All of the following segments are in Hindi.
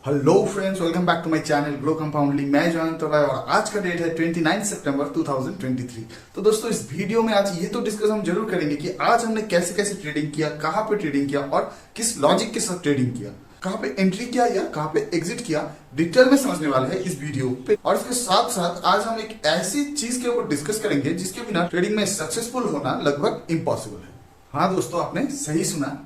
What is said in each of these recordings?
Hello friends, welcome back to my channel glow compoundly. मैं जयंत और आज का डेट है 29 सितंबर 2023। तो दोस्तों, इस वीडियो में आज ये तो डिस्कस हम जरूर करेंगे कि आज हमने कैसे कैसे ट्रेडिंग किया, कहाँ पे ट्रेडिंग किया और किस लॉजिक के साथ ट्रेडिंग किया, कहाँ पे एंट्री किया या कहाँ पे एग्जिट किया, डिटेल में समझने वाले हैं इस वीडियो पे। और इसके साथ साथ आज हम एक ऐसी चीज के ऊपर डिस्कस करेंगे जिसके बिना ट्रेडिंग में सक्सेसफुल होना लगभग इम्पॉसिबल है। हाँ दोस्तों, आपने सही सुना,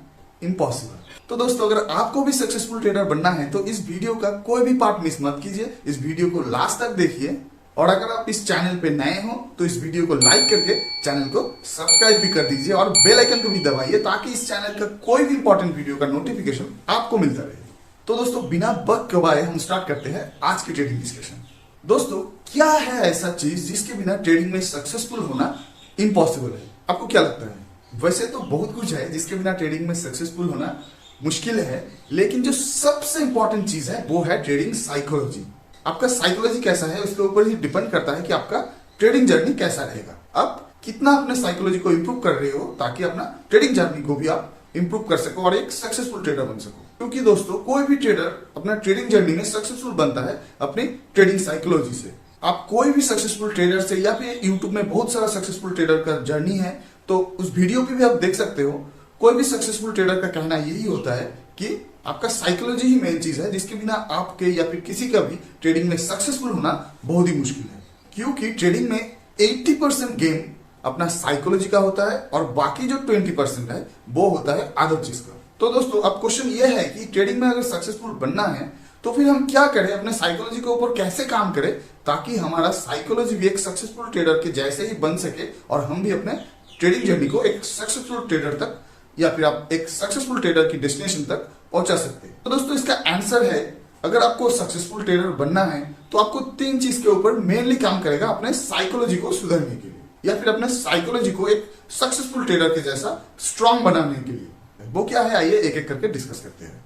इम्पॉसिबल। तो दोस्तों, अगर आपको भी सक्सेसफुल ट्रेडर बनना है तो इस वीडियो का कोई भी पार्ट मिस मत कीजिए, इस वीडियो को लास्ट तक देखिए। और अगर आप इस चैनल पे नए हो तो इस वीडियो को लाइक करके चैनल को सब्सक्राइब भी कर दीजिए और बेल आइकन को भी दबाइए ताकि इस चैनल का कोई भी इंपॉर्टेंट वीडियो का नोटिफिकेशन आपको मिलता रहे। तो दोस्तों, बिना वक्त गवाए हम स्टार्ट करते हैं आज की ट्रेडिंग डिस्कशन। दोस्तों, क्या है ऐसा चीज जिसके बिना ट्रेडिंग में सक्सेसफुल होना इम्पॉसिबल है? आपको क्या लगता है? वैसे तो बहुत कुछ है जिसके बिना ट्रेडिंग में सक्सेसफुल होना मुश्किल है, लेकिन जो सबसे इंपॉर्टेंट चीज है वो है ट्रेडिंग साइकोलॉजी। आपका साइकोलॉजी कैसा है उसके ऊपर ही डिपेंड करता है कि आपका ट्रेडिंग जर्नी कैसा रहेगा। आप कितना अपने साइकोलॉजी को इंप्रूव कर रहे हो ताकि अपना ट्रेडिंग जर्नी को भी आप इंप्रूव कर सको और एक सक्सेसफुल ट्रेडर बन सको। क्योंकि दोस्तों, कोई भी ट्रेडर अपना ट्रेडिंग जर्नी में सक्सेसफुल बनता है अपनी ट्रेडिंग साइकोलॉजी से। आप कोई भी सक्सेसफुल ट्रेडर से या फिर यूट्यूब में बहुत सारा सक्सेसफुल ट्रेडर का जर्नी है तो उस वीडियो पे भी आप देख सकते हो। कोई भी सक्सेसफुल ट्रेडर का कहना यही होता है कि आपका साइकोलॉजी ही मेन चीज है जिसके बिना आपके या फिर किसी का भी ट्रेडिंग में सक्सेसफुल होना बहुत ही मुश्किल है। क्योंकि ट्रेडिंग में 80% गेम अपना साइकोलॉजी का होता है और बाकी जो 20% है वो होता है अदर चीज का। तो दोस्तों, अब क्वेश्चन ये है कि ट्रेडिंग में अगर सक्सेसफुल बनना है तो फिर हम क्या करें, अपने साइकोलॉजी के ऊपर कैसे काम करें ताकि हमारा साइकोलॉजी भी एक सक्सेसफुल ट्रेडर के जैसे ही बन सके और हम भी अपने ट्रेडिंग जर्नी को एक सक्सेसफुल ट्रेडर तक या फिर आप एक सक्सेसफुल ट्रेडर की डेस्टिनेशन तक पहुंचा सकते हैं। तो दोस्तों, इसका आंसर है, अगर आपको सक्सेसफुल ट्रेडर बनना है तो आपको 3 चीज के ऊपर मेनली काम करेगा अपने साइकोलॉजी को सुधारने के लिए या फिर अपने साइकोलॉजी को एक सक्सेसफुल ट्रेडर के जैसा स्ट्रांग बनाने के लिए। वो क्या है, आइए एक एक करके डिस्कस करते हैं।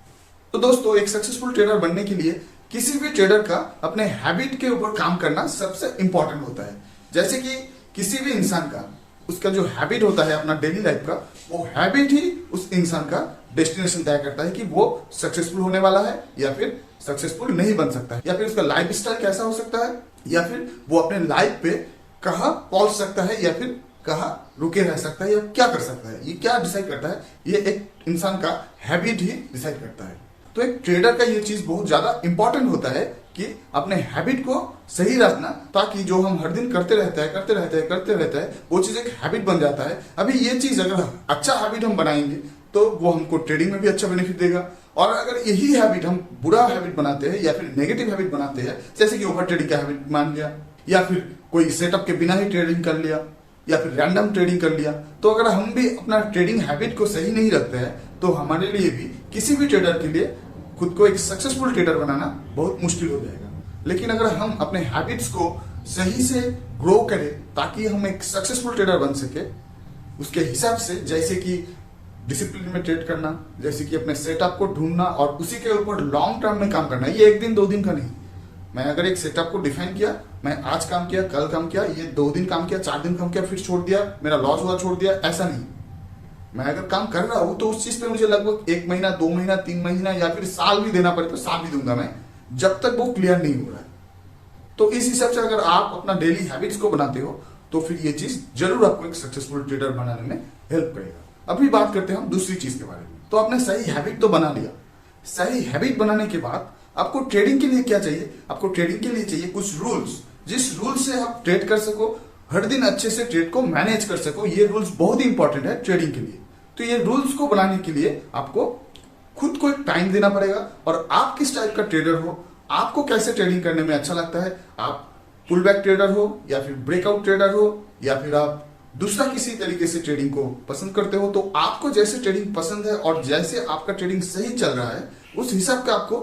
तो दोस्तों, एक सक्सेसफुल ट्रेडर बनने के लिए किसी भी ट्रेडर का अपने हैबिट के ऊपर काम करना सबसे इंपॉर्टेंट होता है। जैसे कि किसी भी इंसान का उसका जो हैबिट होता है अपना डेली लाइफ का, वो हैबिट ही उस इंसान का डेस्टिनेशन तय करता है कि वो सक्सेसफुल होने वाला है या फिर सक्सेसफुल नहीं बन सकता है, या फिर उसका लाइफ स्टाइल कैसा हो सकता है, या फिर वो अपने लाइफ पे कहाँ पहुंच सकता है या फिर कहाँ रुके रह सकता है या क्या कर सकता है। ये क्या डिसाइड करता है? ये एक इंसान का हैबिट ही डिसाइड करता है। तो एक ट्रेडर का ये चीज बहुत ज्यादा इंपॉर्टेंट होता है कि अपने हैबिट को सही रखना, ताकि जो हम हर दिन करते रहते हैं वो चीज एक हैबिट बन जाता है। अभी ये चीज अगर अच्छा हैबिट हम बनाएंगे तो वो हमको ट्रेडिंग में भी अच्छा बेनिफिट देगा। और अगर यही हैबिट हम बुरा हैबिट बनाते हैं या फिर नेगेटिव हैबिट बनाते हैं, जैसे कि ओवर ट्रेडिंग का हैबिट मान लिया या फिर कोई सेटअप के बिना ही ट्रेडिंग कर लिया या फिर रैंडम ट्रेडिंग कर लिया, तो अगर हम भी अपना ट्रेडिंग हैबिट को सही नहीं रखते हैं तो हमारे लिए भी, किसी भी ट्रेडर के लिए खुद को एक सक्सेसफुल ट्रेडर बनाना बहुत मुश्किल हो जाएगा। लेकिन अगर हम अपने हैबिट्स को सही से ग्रो करें ताकि हम एक सक्सेसफुल ट्रेडर बन सके, उसके हिसाब से, जैसे कि डिसिप्लिन में ट्रेड करना, जैसे कि अपने सेटअप को ढूंढना और उसी के ऊपर लॉन्ग टर्म में काम करना। ये 1 दिन 2 दिन का नहीं। मैं अगर एक सेटअप को डिफाइन किया, मैं आज काम किया, कल काम किया, ये 2 दिन काम किया, 4 दिन काम किया, फिर छोड़ दिया, मेरा लॉस हुआ, छोड़ दिया, ऐसा नहीं। मैं अगर काम कर रहा हूं तो उस चीज पे मुझे लगभग 1 महीना, 2 महीना, 3 महीना या फिर साल भी देना पड़े तो साल भी दूंगा मैं, जब तक वो क्लियर नहीं हो रहा है। तो इस हिसाब से अगर आप अपना डेली हैबिट्स को बनाते हो तो फिर ये चीज जरूर आपको एक सक्सेसफुल ट्रेडर बनाने में हेल्प करेगा। अभी बात करते हैं हम दूसरी चीज के बारे में। तो आपने सही हैबिट तो बना लिया। सही हैबिट बनाने के बाद आपको ट्रेडिंग के लिए क्या चाहिए? आपको ट्रेडिंग के लिए चाहिए कुछ रूल्स, जिस रूल से आप ट्रेड कर सको, हर दिन अच्छे से ट्रेड को मैनेज कर सको। ये रूल्स बहुत ही इंपॉर्टेंट है ट्रेडिंग के लिए। तो ये रूल्स को बनाने के लिए आपको खुद को एक टाइम देना पड़ेगा और आप किस टाइप का ट्रेडर हो, आपको कैसे ट्रेडिंग करने में अच्छा लगता है, आप पुल बैक ट्रेडर हो या फिर ब्रेकआउट ट्रेडर हो या फिर आप दूसरा किसी तरीके से ट्रेडिंग को पसंद करते हो, तो आपको जैसे ट्रेडिंग पसंद है और जैसे आपका ट्रेडिंग सही चल रहा है उस हिसाब का आपको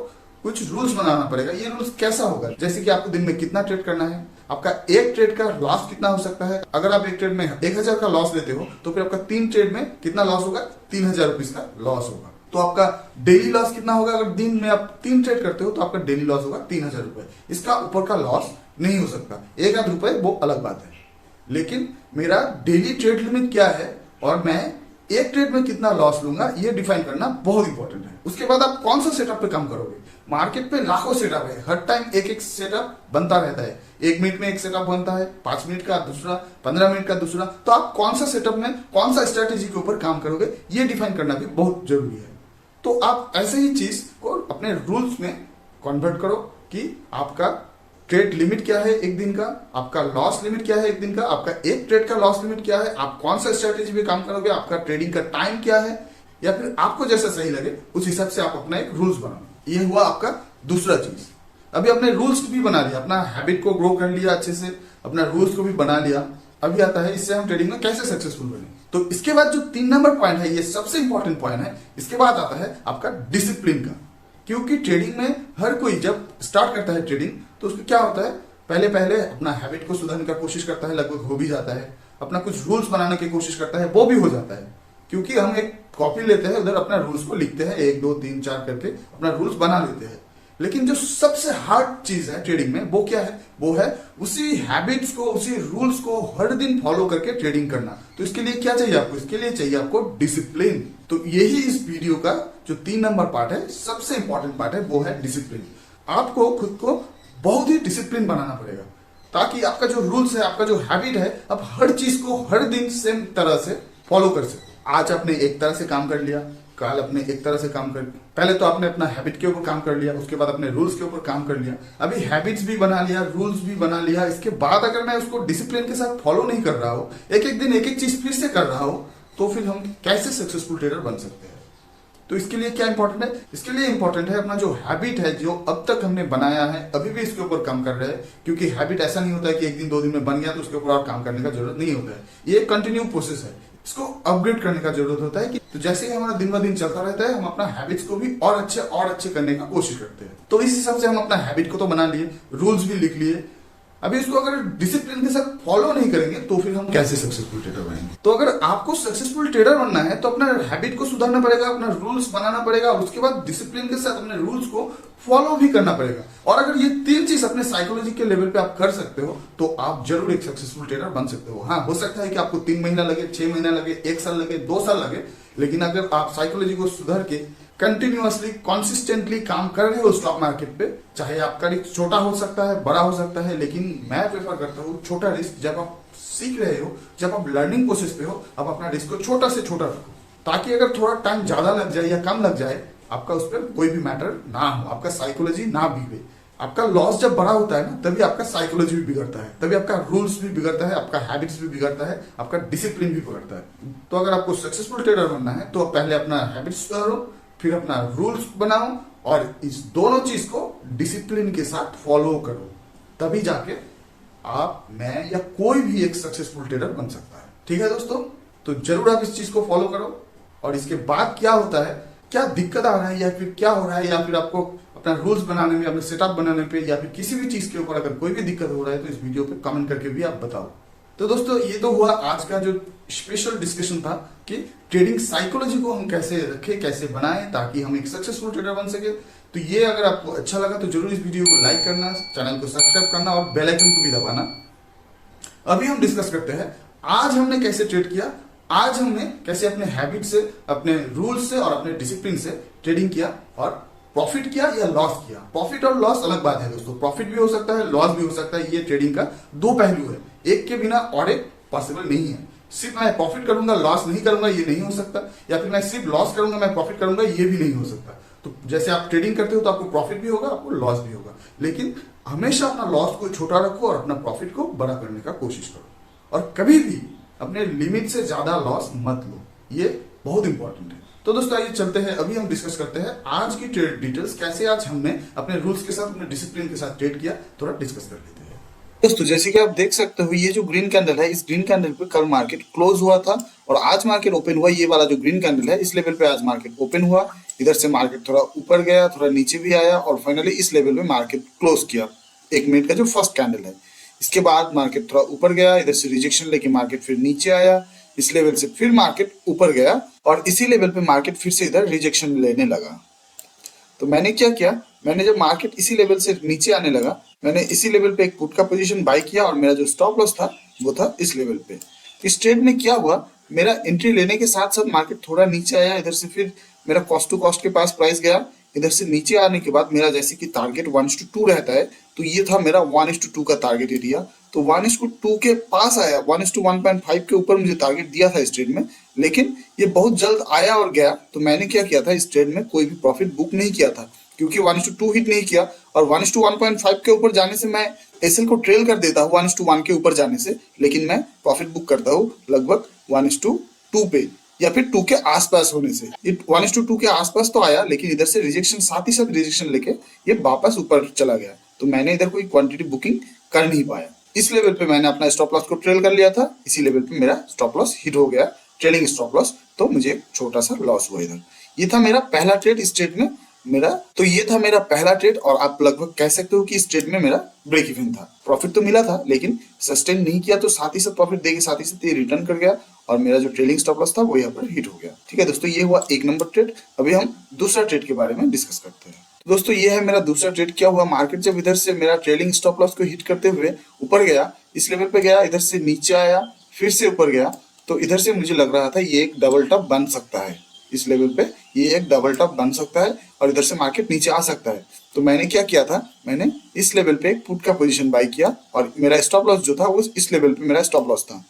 कुछ रूल्स बनाना पड़ेगा। ये रूल्स कैसा होगा? जैसे कि आपको दिन में कितना ट्रेड करना है, आपका एक ट्रेड का लॉस कितना हो सकता है। अगर आप एक ट्रेड में 1000 का लॉस लेते हो तो फिर आपका 3 ट्रेड में कितना लॉस होगा? 3000 रुपीज का लॉस होगा। तो आपका डेली लॉस कितना होगा? अगर दिन में आप 3 ट्रेड करते हो तो आपका डेली लॉस होगा 3000 रुपए। इसका ऊपर का लॉस नहीं हो सकता। 1 आध रुपए वो अलग बात है, लेकिन मेरा डेली ट्रेड लिमिट क्या है और मैं एक ट्रेड में कितना लॉस लूंगा ये डिफाइन करना बहुत इंपॉर्टेंट है। उसके बाद आप कौन सा सेटअप पे काम करोगे। मार्केट पे लाखों सेटअप है, हर टाइम एक एक सेटअप बनता रहता है। 1 मिनट में एक सेटअप बनता है, 5 मिनट का दूसरा, 15 मिनट का दूसरा। तो आप कौन सा सेटअप में कौन सा स्ट्रेटेजी के ऊपर काम करोगे ये डिफाइन करना भी बहुत जरूरी है। तो आप ऐसे ही चीज को अपने रूल्स में कन्वर्ट करो कि आपका ट्रेड लिमिट क्या है एक दिन का, आपका लॉस लिमिट क्या है एक दिन का, आपका एक ट्रेड का लॉस लिमिट क्या है, आप कौन सा स्ट्रेटेजी पे काम करोगे, आपका ट्रेडिंग का टाइम क्या है, या फिर आपको जैसा सही लगे उस हिसाब से आप अपना एक रूल्स बनाओ। ये हुआ आपका दूसरा चीज। अभी अपने रूल्स भी बना लिया, अपना हैबिट को ग्रो कर लिया अच्छे से, अपना रूल्स को भी बना लिया। अभी आता है इससे हम ट्रेडिंग में कैसे सक्सेसफुल बने। तो इसके बाद जो 3 नंबर पॉइंट है, ये सबसे इंपॉर्टेंट पॉइंट है। इसके बाद आता है आपका डिसिप्लिन का। क्योंकि ट्रेडिंग में हर कोई जब स्टार्ट करता है ट्रेडिंग, तो उसमें क्या होता है, पहले पहले अपना हैबिट को सुधारने का कोशिश करता है, लगभग हो भी जाता है। अपना कुछ रूल्स बनाने की कोशिश करता है, वो भी हो जाता है। क्योंकि हम एक कॉपी लेते हैं, उधर अपना रूल्स को लिखते हैं, 1 2 3 4 करके अपना रूल्स बना लेते हैं। लेकिन जो सबसे हार्ड चीज है ट्रेडिंग में, वो क्या है, वो है उसी हैबिट्स को, उसी रूल्स को हर दिन फॉलो करके ट्रेडिंग करना। तो इसके लिए क्या चाहिए आपको, इसके लिए चाहिए आपको डिसिप्लिन। तो यही इस वीडियो का जो 3 नंबर पार्ट है, सबसे इंपॉर्टेंट पार्ट है, वो है डिसिप्लिन। आपको खुद को बहुत ही डिसिप्लिन बनाना पड़ेगा, ताकि आपका जो रूल्स है, आपका जो हैबिट है, आप हर चीज को हर दिन सेम तरह से फॉलो कर सको। आज आपने एक तरह से काम कर लिया, कल अपने एक तरह से काम कर, पहले तो आपने अपना हैबिट के ऊपर काम कर लिया, उसके बाद अपने रूल्स के ऊपर काम कर लिया, अभी हैबिट्स भी बना लिया, रूल्स भी बना लिया। इसके बाद अगर मैं उसको डिसिप्लिन के साथ फॉलो नहीं कर रहा हूं, एक एक दिन एक एक चीज फिर से कर रहा हूं, तो फिर हम कैसे सक्सेसफुल ट्रेडर बन सकते हैं। तो इसके लिए क्या इंपॉर्टेंट है, इसके लिए इंपॉर्टेंट है अपना जो हैबिट है, जो अब तक हमने बनाया है, अभी भी इसके ऊपर काम कर रहे हैं। क्योंकि हैबिट ऐसा नहीं होता है कि 1 दिन 2 दिन में बन गया तो उसके ऊपर और काम करने का जरूरत नहीं होता है। ये कंटिन्यू प्रोसेस है, इसको अपग्रेड करने का जरूरत होता है। कि तो जैसे ही हमारा दिन ब दिन चलता रहता है, हम अपना हैबिट्स को भी और अच्छे करने का कोशिश करते हैं। तो इस हिसाब से हम अपना हैबिट को तो बना लिए, रूल्स भी लिख लिए। अभी इसको अगर डिसिप्लिन के साथ फॉलो नहीं करेंगे तो फिर हम कैसे सक्सेसफुल ट्रेडर बनेंगे। तो अगर आपको सक्सेसफुल ट्रेडर बनना है तो अपना हैबिट को सुधारना पड़ेगा, अपना रूल्स बनाना पड़ेगा, और उसके बाद डिसिप्लिन के साथ अपने रूल्स को फॉलो भी करना पड़ेगा। और अगर ये 3 चीज अपने साइकोलॉजी के लेवल पे आप कर सकते हो, तो आप जरूर एक सक्सेसफुल ट्रेडर बन सकते हो। हाँ, हो सकता है कि आपको 3 महीना लगे, 6 महीना लगे, 1 साल लगे, 2 साल लगे, लेकिन अगर आप साइकोलॉजी को सुधार के कंटिन्यूअसली कंसिस्टेंटली काम कर रहे हो स्टॉक मार्केट पे, चाहे आपका रिस्क छोटा हो सकता है, बड़ा हो सकता है, लेकिन मैं प्रेफर करता हूँ छोटा रिस्क। जब आप सीख रहे हो, जब आप लर्निंग प्रोसेस पे हो, आप अपना रिस्क को छोटा से छोटा रखो, ताकि अगर थोड़ा टाइम ज्यादा लग जाए या कम लग जाए, आपका उस पर कोई भी मैटर ना हो, आपका साइकोलॉजी ना बिगड़े। आपका लॉस जब बड़ा होता है ना, तभी आपका साइकोलॉजी भी बिगड़ता है, तभी आपका रूल्स भी बिगड़ता है, आपका हैबिट्स भी बिगड़ता है, आपका डिसिप्लिन भी बिगड़ता है। तो अगर आपको सक्सेसफुल ट्रेडर बनना है तो पहले अपना हैबिट्स सुधारो, फिर अपना रूल्स बनाओ, और इस दोनों चीज को डिसिप्लिन के साथ फॉलो करो, तभी जाके आप, मैं या कोई भी एक सक्सेसफुल ट्रेडर बन सकता है। ठीक है दोस्तों, तो जरूर आप इस चीज को फॉलो करो। और इसके बाद क्या होता है, क्या दिक्कत आ रहा है, या फिर क्या हो रहा है, या फिर आपको अपना रूल्स बनाने में, अपने सेटअप बनाने पे, या फिर किसी भी चीज के ऊपर अगर कोई भी दिक्कत हो रहा है, तो इस वीडियो पे कमेंट करके भी आप बताओ। तो दोस्तों, ये तो हुआ आज का जो स्पेशल डिस्कशन था कि ट्रेडिंग साइकोलॉजी को हम कैसे रखें, कैसे बनाएं, ताकि हम एक सक्सेसफुल ट्रेडर बन सके। तो ये अगर आपको अच्छा लगा तो जरूर इस वीडियो को लाइक करना, चैनल को सब्सक्राइब करना और बेल आइकन को भी दबाना। अभी हम डिस्कस करते हैं आज हमने कैसे ट्रेड किया, आज हमने कैसे अपने हैबिट से, अपने रूल से और अपने डिसिप्लिन से ट्रेडिंग किया और प्रॉफिट किया या लॉस किया। प्रॉफिट और लॉस अलग बात है दोस्तों, प्रॉफिट भी हो सकता है, लॉस भी हो सकता है। ये ट्रेडिंग का 2 पहलू है, एक के बिना और एक पॉसिबल नहीं है। सिर्फ मैं प्रॉफिट करूंगा लॉस नहीं करूंगा ये नहीं हो सकता, या फिर मैं सिर्फ लॉस करूंगा मैं प्रॉफिट करूंगा ये भी नहीं हो सकता। तो जैसे आप ट्रेडिंग करते हो तो आपको प्रॉफिट भी होगा, आपको लॉस भी होगा, लेकिन हमेशा अपना लॉस को छोटा रखो और अपना प्रॉफिट को बड़ा करने का कोशिश करो। और कभी भी अपने लिमिट से ज्यादा लॉस मत लो, ये बहुत इंपॉर्टेंट है। तो दोस्तों आइए चलते हैं, अभी हम डिस्कस करते हैं आज की ट्रेड डिटेल्स, कैसे आज हमने अपने रूल्स के साथ, अपने डिसिप्लिन के साथ ट्रेड किया, थोड़ा डिस्कस कर लेते हैं। दोस्तों जैसे कि आप देख सकते हो, ये जो ग्रीन कैंडल है, इस ग्रीन कैंडल पे कल मार्केट क्लोज हुआ था और आज मार्केट ओपन हुआ। ये वाला जो ग्रीन कैंडल है, इस लेवल पे आज मार्केट ओपन हुआ। इधर से मार्केट थोड़ा ऊपर गया, थोड़ा नीचे भी आया और फाइनली इस लेवल पे मार्केट क्लोज किया। 1 मिनट का जो फर्स्ट कैंडल है, इसके बाद मार्केट थोड़ा ऊपर गया, इधर से रिजेक्शन लेके मार्केट फिर नीचे आया, इस लेवल से फिर मार्केट ऊपर गया और इसी लेवल पे मार्केट फिर से इधर रिजेक्शन लेने लगा। तो मैंने क्या किया, मैंने जब मार्केट इसी लेवल से नीचे आने लगा, मैंने इसी लेवल पे एक पुट का पोजीशन बाय किया और मेरा जो स्टॉप लॉस था वो था इस लेवल पे। इस ट्रेड में क्या हुआ, मेरा एंट्री लेने के साथ साथ मार्केट थोड़ा नीचे आया, इधर से फिर मेरा कॉस्ट टू कॉस्ट के पास प्राइस गया। इधर से नीचे आने के बाद मेरा जैसे कि टारगेट 1:2 रहता है, तो ये था मेरा 1:2 का टारगेट एरिया। तो 1:2 के पास आया, 1:1.5 के ऊपर मुझे टारगेट दिया था इस ट्रेड में, लेकिन ये बहुत जल्द आया और गया। तो मैंने क्या किया था, इस ट्रेड में कोई भी प्रॉफिट बुक नहीं किया था, क्योंकि 1:2 हिट नहीं किया। और 1:1.5 के ऊपर जाने से मैं एसएल को ट्रेल कर देता हूँ 1:1 के ऊपर जाने से, लेकिन मैं प्रॉफिट बुक करता हूँ लगभग 1:2 पे या फिर 2 के आसपास होने से। ये 1:2 के आसपास तो आया, लेकिन इधर से रिजेक्शन, साथ ही साथ रिजेक्शन लेके ये वापस ऊपर चला गया। तो मैंने इधर कोई क्वांटिटी बुकिंग कर नहीं पाया। इस लेवल पे मैंने अपना स्टॉप लॉस को ट्रेल कर लिया था, इसी लेवल पे मेरा स्टॉप लॉस हिट हो गया, ट्रेलिंग स्टॉप लॉस। तो मुझे एक छोटा सा लॉस हुआ इधर। ये था मेरा पहला ट्रेड इस ट्रेड में मेरा। तो ये था मेरा पहला ट्रेड, और आप लगभग कह सकते हो कि इस ट्रेड में मेरा ब्रेक इवन था। प्रॉफिट तो मिला था, लेकिन सस्टेन नहीं किया, तो साथ ही साथ प्रॉफिट देके साथ ही साथ ये रिटर्न कर गया, और मेरा जो ट्रेलिंग स्टॉप लॉस था वो यहाँ पर हिट हो गया। ठीक है दोस्तों, ये हुआ 1 नंबर ट्रेड। अभी हम दूसरा ट्रेड के बारे में डिस्कस करते हैं। दोस्तों ये है मेरा दूसरा ट्रेड। क्या हुआ, मार्केट जब इधर से मेरा ट्रेलिंग स्टॉप लॉस को हिट करते हुए ऊपर गया, इस लेवल पे गया, इधर से नीचे आया, फिर से ऊपर गया, तो इधर से मुझे लग रहा था ये एक डबल टॉप बन सकता है। इस लेवल पे ये एक डबल टॉप बन सकता है और इधर से मार्केट नीचे आ सकता है। तो मैंने क्या किया था, मैंने इस लेवल पे एक पुट का पोजीशन बाय किया, और मेरा स्टॉप लॉस जो था वो इस लेवल पे मेरा स्टॉप लॉस था।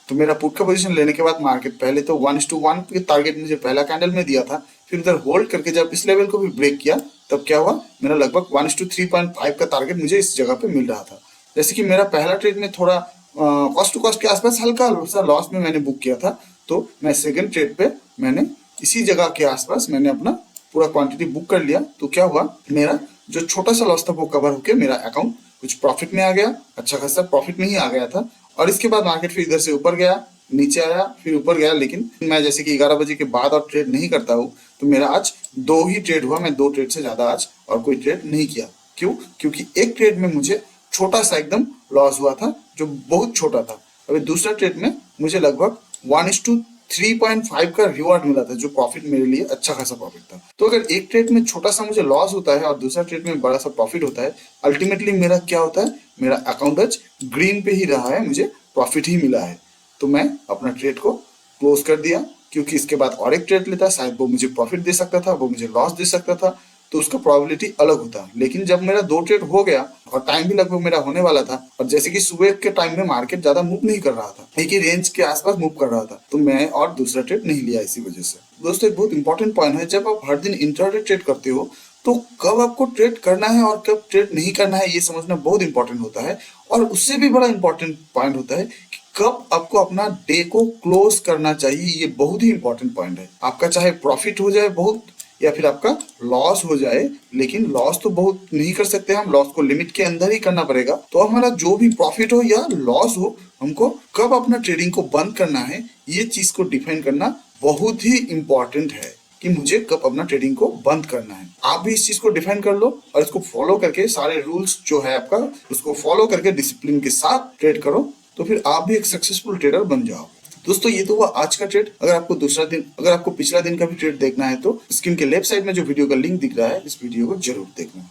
तो मेरा पुट का पोजीशन लेने के बाद मार्केट पहले तो 1:1 के टारगेट मुझे पहला कैंडल में दिया था, फिर उधर होल्ड करके जब इस लेवल को भी ब्रेक किया, तब क्या हुआ, मेरा लगभग 1:3.5 का टारगेट मुझे इस जगह पे मिल रहा था। जैसे कि मेरा पहला ट्रेड में थोड़ा कॉस्ट टू कॉस्ट के आसपास हल्का सा लॉस में मैंने बुक किया था, तो मैं सेकंड ट्रेड पे मैंने इसी जगह के आसपास मैंने अपना पूरा क्वांटिटी बुक कर लिया। तो क्या हुआ, मेरा जो छोटा सा लॉस था वो कवर होकर मेरा अकाउंट कुछ प्रॉफिट में आ गया, अच्छा खासा प्रॉफिट में ही आ गया था। और इसके बाद मार्केट फिर इधर से ऊपर गया, नीचे आया, फिर ऊपर गया, लेकिन मैं जैसे कि 11 बजे के बाद और ट्रेड नहीं करता हूँ, तो मेरा आज 2 ही ट्रेड हुआ। मैं 2 ट्रेड से ज्यादा आज और कोई ट्रेड नहीं किया। क्यों? क्योंकि एक ट्रेड में मुझे छोटा सा एकदम लॉस हुआ था, जो बहुत छोटा था। अभी दूसरा ट्रेड में मुझे लगभग 1:3.5 का रिवॉर्ड मिला था, जो प्रॉफिट मेरे लिए अच्छा खासा प्रॉफिट था। तो अगर एक ट्रेड में छोटा सा मुझे लॉस होता है और दूसरा ट्रेड में बड़ा सा प्रॉफिट होता है, अल्टीमेटली मेरा क्या होता है, मेरा अकाउंट आज ग्रीन पे ही रहा है, मुझे प्रॉफिट ही मिला है। तो मैं अपना ट्रेड को क्लोज कर दिया, क्योंकि इसके बाद और एक ट्रेड लेता, शायद वो मुझे प्रॉफिट दे सकता था, वो मुझे लॉस दे सकता था, तो उसका प्रोबेबिलिटी अलग होता। लेकिन जब मेरा 2 ट्रेड हो गया और टाइम भी लगभग मेरा होने वाला था, और जैसे कि सुबह के टाइम में मार्केट ज्यादा मूव नहीं कर रहा था, एक ही रेंज के आसपास मूव कर रहा था, तो मैं और दूसरा ट्रेड नहीं लिया इसी वजह से। दोस्तों एक बहुत इंपॉर्टेंट पॉइंट है, जब आप हर दिन इंट्राडे ट्रेड करते हो, तो कब आपको ट्रेड करना है और कब ट्रेड नहीं करना है, ये समझना बहुत इंपॉर्टेंट होता है। और उससे भी बड़ा इंपॉर्टेंट पॉइंट होता है कि कब आपको अपना डे को क्लोज करना चाहिए। ये बहुत ही इंपॉर्टेंट पॉइंट है। आपका चाहे प्रॉफिट हो जाए बहुत, या फिर आपका लॉस हो जाए, लेकिन लॉस तो बहुत नहीं कर सकते हम, लॉस को लिमिट के अंदर ही करना पड़ेगा। तो हमारा जो भी प्रॉफिट हो या लॉस हो, हमको कब अपना ट्रेडिंग को बंद करना है, ये चीज को डिफाइन करना बहुत ही इंपॉर्टेंट है, कि मुझे कब अपना ट्रेडिंग को बंद करना है। आप भी इस चीज को डिफाइन कर लो, और इसको फॉलो करके सारे रूल्स जो है आपका, उसको फॉलो करके डिसिप्लिन के साथ ट्रेड करो, तो फिर आप भी एक सक्सेसफुल ट्रेडर बन जाओगे। दोस्तों ये तो हुआ आज का ट्रेड। अगर आपको पिछला दिन का भी ट्रेड देखना है, तो स्क्रीन के लेफ्ट साइड में जो वीडियो का लिंक दिख रहा है, इस वीडियो को जरूर देखना।